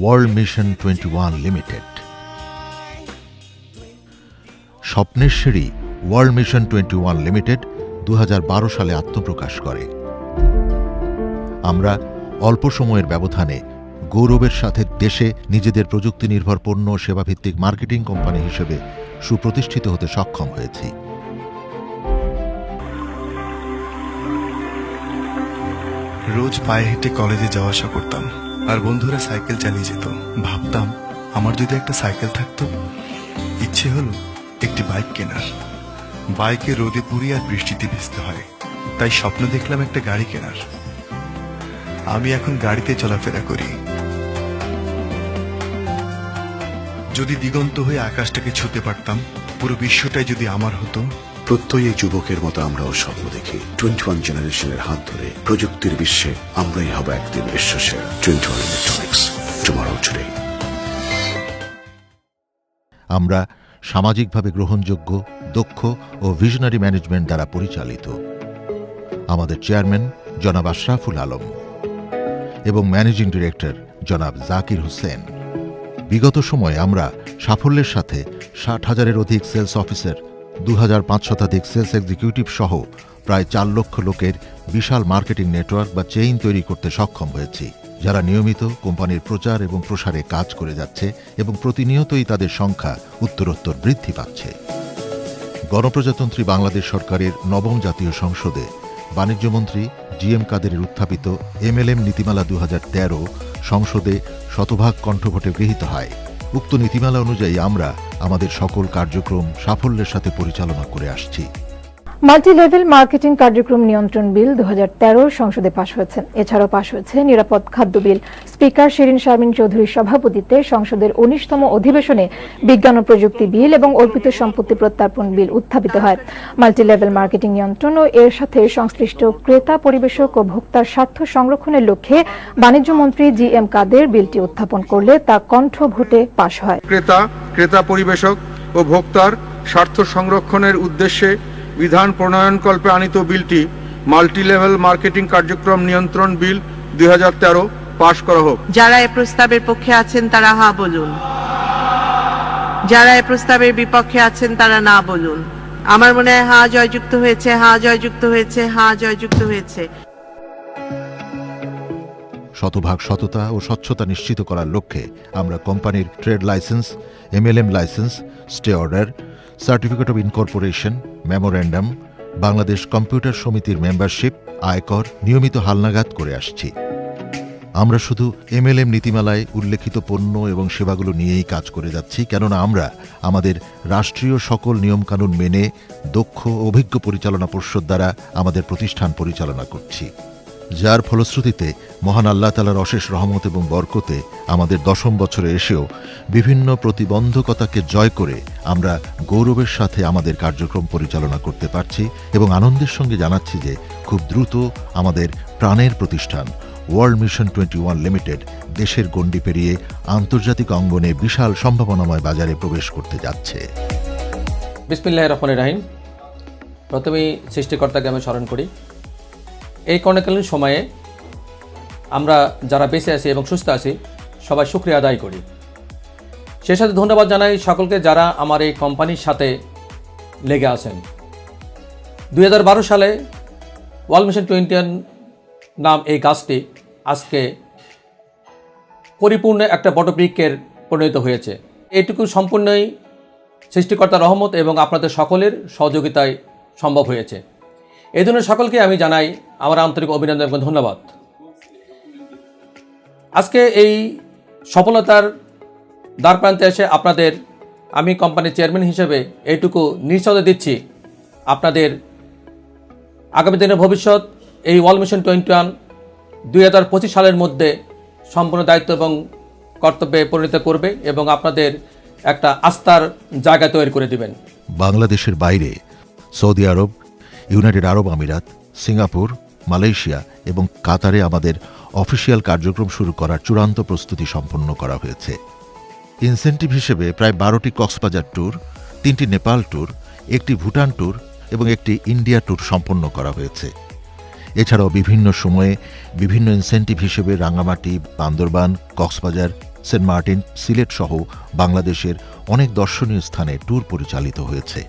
World mission 21 limited. স্বপ্নের সিঁড়ি world mission 21 limited 2012 সালে আত্মপ্রকাশ করে। আমরা অল্প সময়ের ব্যবধানে গৌরবের সাথে দেশে নিজেদের প্রযুক্তি নির্ভর পণ্য সেবাভিত্তিক মার্কেটিং কোম্পানি হিসেবে সুপ্রতিষ্ঠিত হতে সক্ষম হয়েছি। রোজ পায়ে হেঁটে কলেজে যাওয়া আসা করতাম, আর বন্ধুরা সাইকেল চালিয়ে যেত। ভাবতাম আমার যদি একটা সাইকেল থাকতো। ইচ্ছে হলো একটি বাইক কেনার। বাইকে রোদে পুড়ি আর বৃষ্টিতে ভিজতে হয়, তাই স্বপ্ন দেখলাম একটা গাড়ি কেনার। আমি এখন গাড়িতে চলাফেরা করি। যদি দিগন্ত হয়ে আকাশটাকে ছুঁতে পারতাম, পুরো বিশ্বটাই যদি আমার হতো। প্রত্যয়ী যুবকের মতো আমরাও স্বপ্ন দেখি 21 জেনারেশনের হাত ধরে প্রযুক্তির বিশ্বে আমরাই হব একদিন বিশ্বসেরা। 21 ইলেকট্রনিক্স, টুমরো টুডে। আমরা সামাজিকভাবে গ্রহণযোগ্য, দক্ষ ও ভিশনারি ম্যানেজমেন্ট দ্বারা পরিচালিত। আমাদের চেয়ারম্যান জনাব আশরাফুল আলম এবং ম্যানেজিং ডিরেক্টর জনাব জাকির হোসেন। বিগত সময়ে আমরা সাফল্যের সাথে 60,000-এর অধিক সেলস অফিসার, 2,500 শতাধিক সেলস এক্সিকিউটিভ সহ প্রায় 4 লক্ষ লোকের বিশাল মার্কেটিং নেটওয়ার্ক বা চেইন তৈরি করতে সক্ষম হয়েছি, যারা নিয়মিত কোম্পানির প্রচার এবং প্রসারে কাজ করে যাচ্ছে এবং প্রতিনিয়তই তাদের সংখ্যা উত্তরোত্তর বৃদ্ধি পাচ্ছে। গণপ্রজাতন্ত্রী বাংলাদেশ সরকারের 9ম জাতীয় সংসদে বাণিজ্যমন্ত্রী GM কাদেরের উত্থাপিত MLM নীতিমালা 2013 সংসদে শতভাগ কণ্ঠভোটে গৃহীত হয়। উক্ত নীতিমালা অনুযায়ী আমরা আমাদের সকল কার্যক্রম সাফল্যের সাথে পরিচালনা করে আসছি। মাল্টি লেভেল মার্কেটিং কার্যক্রম নিয়ন্ত্রণ বিল 2013 সংসদে পাশ হয়েছে। এছাড়াও পাশ হয়েছে নিরাপদ খাদ্য বিল। স্পিকার শিরিন শারমিন চৌধুরীর সভাপতিত্বে সংসদের 19তম অধিবেশনে বিজ্ঞান ও প্রযুক্তি বিল এবং অর্পিত সম্পত্তি প্রত্যার্পণ বিল উত্থাপিত হয়। মাল্টি লেভেল মার্কেটিং নিয়ন্ত্রণ ও এর সাথে সংশ্লিষ্ট ক্রেতা, পরিবেশক ও ভোক্তার স্বার্থ সংরক্ষণের লক্ষ্যে বাণিজ্য মন্ত্রী GM কাদের বিলটি উত্থাপন করলে তা কণ্ঠ ভোটে পাশ হয়। ক্রেতা, পরিবেশক ও ভোক্তার স্বার্থ সংরক্ষণের উদ্দেশ্যে বিধান প্রণয়নকল্পে আনিত বিলটি মাল্টি লেভেল মার্কেটিং কার্যক্রম নিয়ন্ত্রণ বিল 2013 পাশ করা হোক। যারা এই প্রস্তাবের পক্ষে আছেন তারা হা বলুন, যারা এই প্রস্তাবের বিপক্ষে আছেন তারা না বলুন। আমার মনে হয় হা জয়যুক্ত হয়েছে, হা জয়যুক্ত হয়েছে, হা জয়যুক্ত হয়েছে। শতভাগ সততা ও স্বচ্ছতা নিশ্চিত করার লক্ষ্যে আমরা কোম্পানির trade licence, MLM licence, stay order, certificate of incorporation, memorandum, Bangladesh computer সমিতির মেম্বারশিপ, আয়কর নিয়মিত হালনাগাদ করে আসছি। আমরা শুধু MLM নীতিমালায় উল্লেখিত পণ্য এবং সেবাগুলো নিয়েই কাজ করে যাচ্ছি, কেননা আমরা আমাদের রাষ্ট্রীয় সকল নিয়মকানুন মেনে দক্ষ অভিজ্ঞ পরিচালনা পর্ষদ দ্বারা আমাদের প্রতিষ্ঠান পরিচালনা করছি, যার ফলশ্রুতিতে মহান আল্লাহ তাআলার অশেষ রহমত এবং বরকতে আমাদের 10ম বছরে এসেও বিভিন্ন প্রতিবন্ধকতাকে জয় করে আমরা গৌরবের সাথে আমাদের কার্যক্রম পরিচালনা করতে পারছি এবং আনন্দের সঙ্গে জানাচ্ছি যে খুব দ্রুত আমাদের প্রাণের প্রতিষ্ঠান ওয়ার্ল্ড মিশন 21 লিমিটেড দেশের গণ্ডি পেরিয়ে আন্তর্জাতিক অঙ্গনে বিশাল সম্ভাবনাময় বাজারে প্রবেশ করতে যাচ্ছে। বিসমিল্লাহির রহমানির রহিম। প্রথমেই সৃষ্টিকর্তাকে আমি স্মরণ করি। এই করোনাকালীন সময়ে আমরা যারা বেঁচে আছি এবং সুস্থ আছি সবাই শুকরিয়া আদায় করি। সেই সাথে ধন্যবাদ জানাই সকলকে যারা আমার এই কোম্পানির সাথে লেগে আছেন। 2012 সালে ওয়ার্ল্ড মিশন 21 নাম এই গাছটি আজকে পরিপূর্ণ একটা বটবৃক্ষের পরিণত হয়েছে। এটুকু সম্পূর্ণই সৃষ্টিকর্তার রহমত এবং আপনাদের সকলের সহযোগিতায় সম্ভব হয়েছে। এই জন্য সকলকে আমি জানাই আমার আন্তরিক অভিনন্দন এবং ধন্যবাদ। আজকে এই সফলতার দ্বারপ্রান্তে এসে আপনাদের আমি কোম্পানির চেয়ারম্যান হিসেবে এইটুকু নিশ্চয়তা দিচ্ছি, আপনাদের আগামী দিনের ভবিষ্যৎ এই ওয়ার্ল্ড মিশন 21 2025 সালের মধ্যে সম্পূর্ণ দায়িত্ব এবং কর্তব্যে পরিণত করবে এবং আপনাদের একটা আস্থার জায়গা তৈরি করে দিবেন। বাংলাদেশের বাইরে সৌদি আরব, ইউনাইটেড আরব আমিরাত, সিঙ্গাপুর, মালয়েশিয়া এবং কাতারে আমাদের অফিসিয়াল কার্যক্রম শুরু করার চূড়ান্ত প্রস্তুতি সম্পন্ন করা হয়েছে। ইনসেন্টিভ হিসেবে প্রায় 12টি কক্সবাজার ট্যুর, 3টি নেপাল ট্যুর, 1টি ভুটান ট্যুর এবং 1টি ইন্ডিয়া ট্যুর সম্পন্ন করা হয়েছে। এছাড়াও বিভিন্ন সময়ে বিভিন্ন ইনসেন্টিভ হিসেবে রাঙ্গামাটি, বান্দরবান, কক্সবাজার, সেন্ট মার্টিন, সিলেট সহ বাংলাদেশের অনেক দর্শনীয় স্থানে ট্যুর পরিচালিত হয়েছে।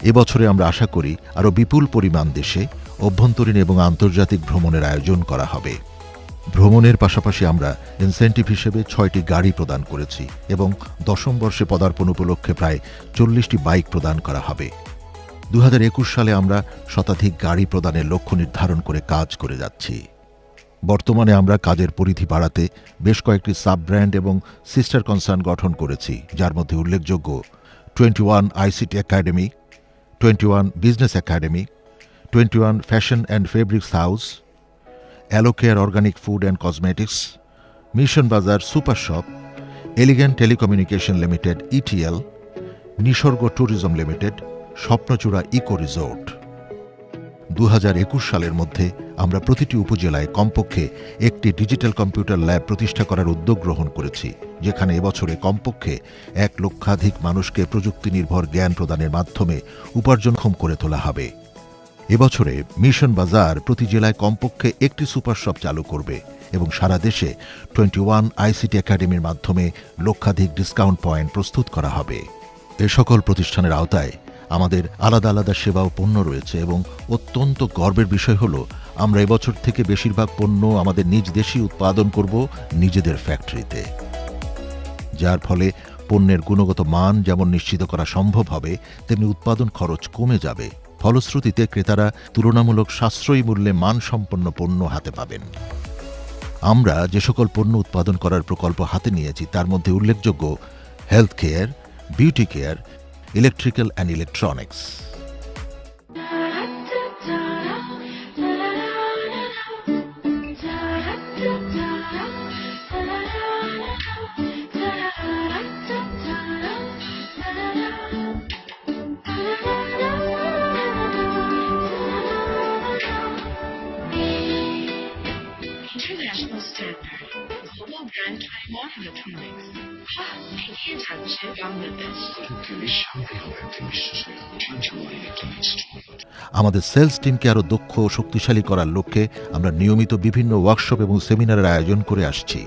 এবছরে আমরা আশা করি আরও বিপুল পরিমাণ দেশে অভ্যন্তরীণ এবং আন্তর্জাতিক ভ্রমণের আয়োজন করা হবে। ভ্রমণের পাশাপাশি আমরা ইনসেন্টিভ হিসেবে 6টি গাড়ি প্রদান করেছি এবং 10ম বর্ষে পদার্পণ উপলক্ষে প্রায় 40টি বাইক প্রদান করা হবে। 2021 সালে আমরা শতাধিক গাড়ি প্রদানের লক্ষ্য নির্ধারণ করে কাজ করে যাচ্ছি। বর্তমানে আমরা কাজের পরিধি বাড়াতে বেশ কয়েকটি সাব ব্র্যান্ড এবং সিস্টার কনসার্ন গঠন করেছি, যার মধ্যে উল্লেখযোগ্য 21 ICT academy, 21 business academy, 21 fashion and fabrics house, Allocare organic food and cosmetics, mission Bazar super shop, elegant telecommunication limited ETL, Nisorgo tourism limited, Swapnochura eco resort. 2021 সালের মধ্যে আমরা প্রতিটি উপজেলায় কমপক্ষে একটি ডিজিটাল কম্পিউটার ল্যাব প্রতিষ্ঠা করার উদ্যোগ গ্রহণ করেছি, যেখানে এবছরে কমপক্ষে 1 লক্ষাধিক মানুষকে প্রযুক্তি নির্ভর জ্ঞান প্রদানের মাধ্যমে উপার্জনক্ষম করে তোলা হবে। এবছরে মিশন বাজার প্রতি জেলায় কমপক্ষে একটি সুপার শপ চালু করবে এবং সারা দেশে 21 আইসিটি একাডেমির মাধ্যমে লক্ষাধিক ডিসকাউন্ট পয়েন্ট প্রস্তুত করা হবে। এ সকল প্রতিষ্ঠানের আওতায় আমাদের আলাদা আলাদা সেবা ও পণ্য রয়েছে এবং অত্যন্ত গর্বের বিষয় হল আমরা এবছর থেকে বেশিরভাগ পণ্য আমাদের নিজ দেশেই উৎপাদন করব নিজেদের ফ্যাক্টরিতে, যার ফলে পণ্যের গুণগত মান যেমন নিশ্চিত করা সম্ভব হবে, তেমনি উৎপাদন খরচ কমে যাবে। ফলশ্রুতিতে ক্রেতারা তুলনামূলক সাশ্রয়ী মূল্যে মানসম্পন্ন পণ্য হাতে পাবেন। আমরা যে সকল পণ্য উৎপাদন করার প্রকল্প হাতে নিয়েছি তার মধ্যে উল্লেখযোগ্য health care, beauty care, electrical and electronics. International Standard Global Brand 21 Electronics এগিয়ে যাচ্ছে বাংলাদেশ। আমাদের সেলস টিমকে আরও দক্ষ ও শক্তিশালী করার লক্ষ্যে আমরা নিয়মিত বিভিন্ন ওয়ার্কশপ এবং সেমিনারের আয়োজন করে আসছি,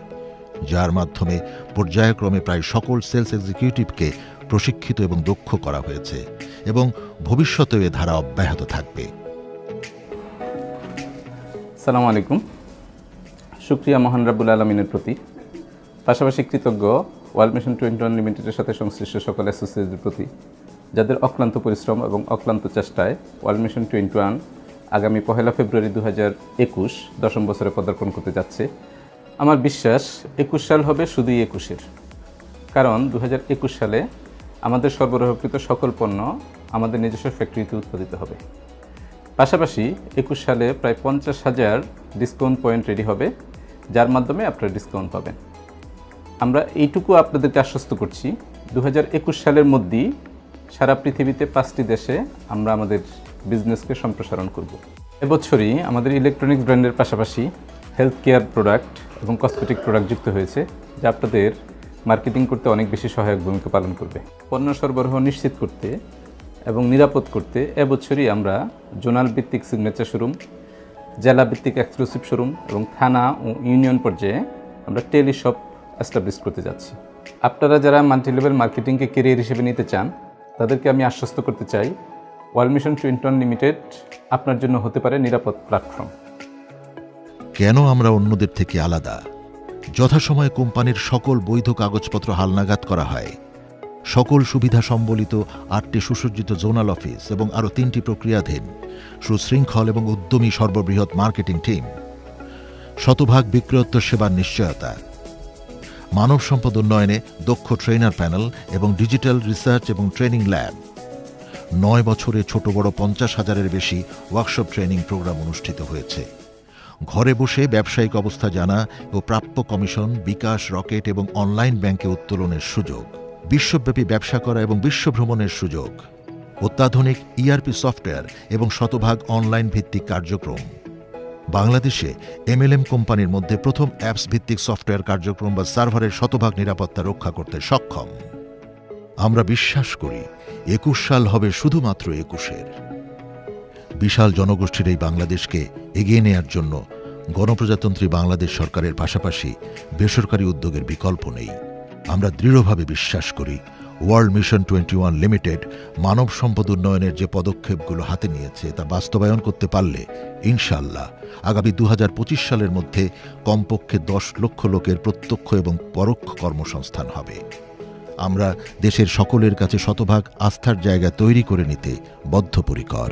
যার মাধ্যমে পর্যায়ক্রমে প্রায় সকল সেলস এক্সিকিউটিভকে প্রশিক্ষিত এবং দক্ষ করা হয়েছে এবং ভবিষ্যতেও এ ধারা অব্যাহত থাকবে। আসসালামু আলাইকুম। শুকরিয়া মহান রাব্বুল আলামিনের প্রতি, পাশাপাশি কৃতজ্ঞ ওয়ার্ল্ড মিশন 21 লিমিটেডের সাথে সংশ্লিষ্ট সকল অ্যাসোসিয়েটের প্রতি, যাদের অক্লান্ত পরিশ্রম এবং অক্লান্ত চেষ্টায় ওয়ার্ল্ড মিশন 21 আগামী 1 ফেব্রুয়ারি 2021 10ম বছরে পদার্পণ করতে যাচ্ছে। আমার বিশ্বাস 21 সাল হবে শুধুই 21-এর, কারণ 2021 সালে আমাদের সরবরাহকৃত সকল পণ্য আমাদের নিজস্ব ফ্যাক্টরিতে উৎপাদিত হবে। পাশাপাশি 21 সালে প্রায় 50,000 ডিসকাউন্ট পয়েন্ট রেডি হবে, যার মাধ্যমে আপনারা ডিসকাউন্ট পাবেন। আমরা এইটুকু আপনাদেরকে আশ্বস্ত করছি, 2021 সালের মধ্যেই সারা পৃথিবীতে 5টি দেশে আমরা আমাদের বিজনেসকে সম্প্রসারণ করব। এবছরই আমাদের ইলেকট্রনিক্স ব্র্যান্ডের পাশাপাশি হেলথ কেয়ার প্রোডাক্ট এবং কসমেটিক প্রোডাক্ট যুক্ত হয়েছে, যা আপনাদের মার্কেটিং করতে অনেক বেশি সহায়ক ভূমিকা পালন করবে। পণ্য সরবরাহ নিশ্চিত করতে এবং নিরাপদ করতে এবছরই আমরা জোনাল ভিত্তিক সিগনেচার শোরুম, জেলা ভিত্তিক এক্সক্লুসিভ শোরুম এবং থানা ও ইউনিয়ন পর্যায়ে আমরা টেলিশপ এস্টাবলিশ করতে যাচ্ছি। আপনারা যারা মাল্টিলেভেল মার্কেটিংকে ক্যারিয়ার হিসেবে নিতে চান, তাদেরকে আমি আশ্বস্ত করতে চাই, ওয়ার্ল্ড মিশন 21 লিমিটেড আপনার জন্য হতে পারে নিরাপদ প্ল্যাটফর্ম। কেন আমরা অন্যদের থেকে আলাদা? যথাসময়ে কোম্পানির সকল বৈধ কাগজপত্র হালনাগাদ করা হয়, সকল সুবিধা সম্বলিত 8টি সুসজ্জিত জোনাল অফিস এবং আরও 3টি প্রক্রিয়াধীন সুশৃঙ্খল এবং উদ্যমী সর্ববৃহৎ মার্কেটিং টিম, শতভাগ বিক্রয়োত্তর সেবার নিশ্চয়তা, মানব সম্পদ উন্নয়নে দক্ষ ট্রেনার প্যানেল এবং ডিজিটাল রিসার্চ এবং ট্রেনিং ল্যাব, 9 বছরে ছোট বড় 50,000-এর বেশি ওয়ার্কশপ ট্রেনিং প্রোগ্রাম অনুষ্ঠিত হয়েছে। ঘরে বসে ব্যবসায়িক অবস্থা জানা ও প্রাপ্য কমিশন, বিকাশ, রকেট এবং অনলাইন ব্যাংকে উত্তোলনের সুযোগ, বিশ্বব্যাপী ব্যবসা করা এবং বিশ্বভ্রমণের সুযোগ, অত্যাধুনিক ইআরপি সফটওয়্যার এবং শতভাগ অনলাইন ভিত্তিক কার্যক্রম। বাংলাদেশে এমএলএম কোম্পানির মধ্যে প্রথম অ্যাপস ভিত্তিক সফটওয়্যার কার্যক্রম বা সার্ভারের শতভাগ নিরাপত্তা রক্ষা করতে সক্ষম। আমরা বিশ্বাস করি 21 সাল হবে শুধুমাত্র 21-এর। বিশাল জনগোষ্ঠীর এই বাংলাদেশকে এগিয়ে নেয়ার জন্য গণপ্রজাতন্ত্রী বাংলাদেশ সরকারের পাশাপাশি বেসরকারি উদ্যোগের বিকল্প নেই। আমরা দৃঢ়ভাবে বিশ্বাস করি ওয়ার্ল্ড মিশন 21 লিমিটেড মানব সম্পদ উন্নয়নের যে পদক্ষেপগুলো হাতে নিয়েছে তা বাস্তবায়ন করতে পারলে ইনশাআল্লাহ আগামী 2025 সালের মধ্যে কমপক্ষে 10 লক্ষ লোকের প্রত্যক্ষ এবং পরোক্ষ কর্মসংস্থান হবে। আমরা দেশের সকলের কাছে শতভাগ আস্থার জায়গা তৈরি করে নিতে বদ্ধপরিকর।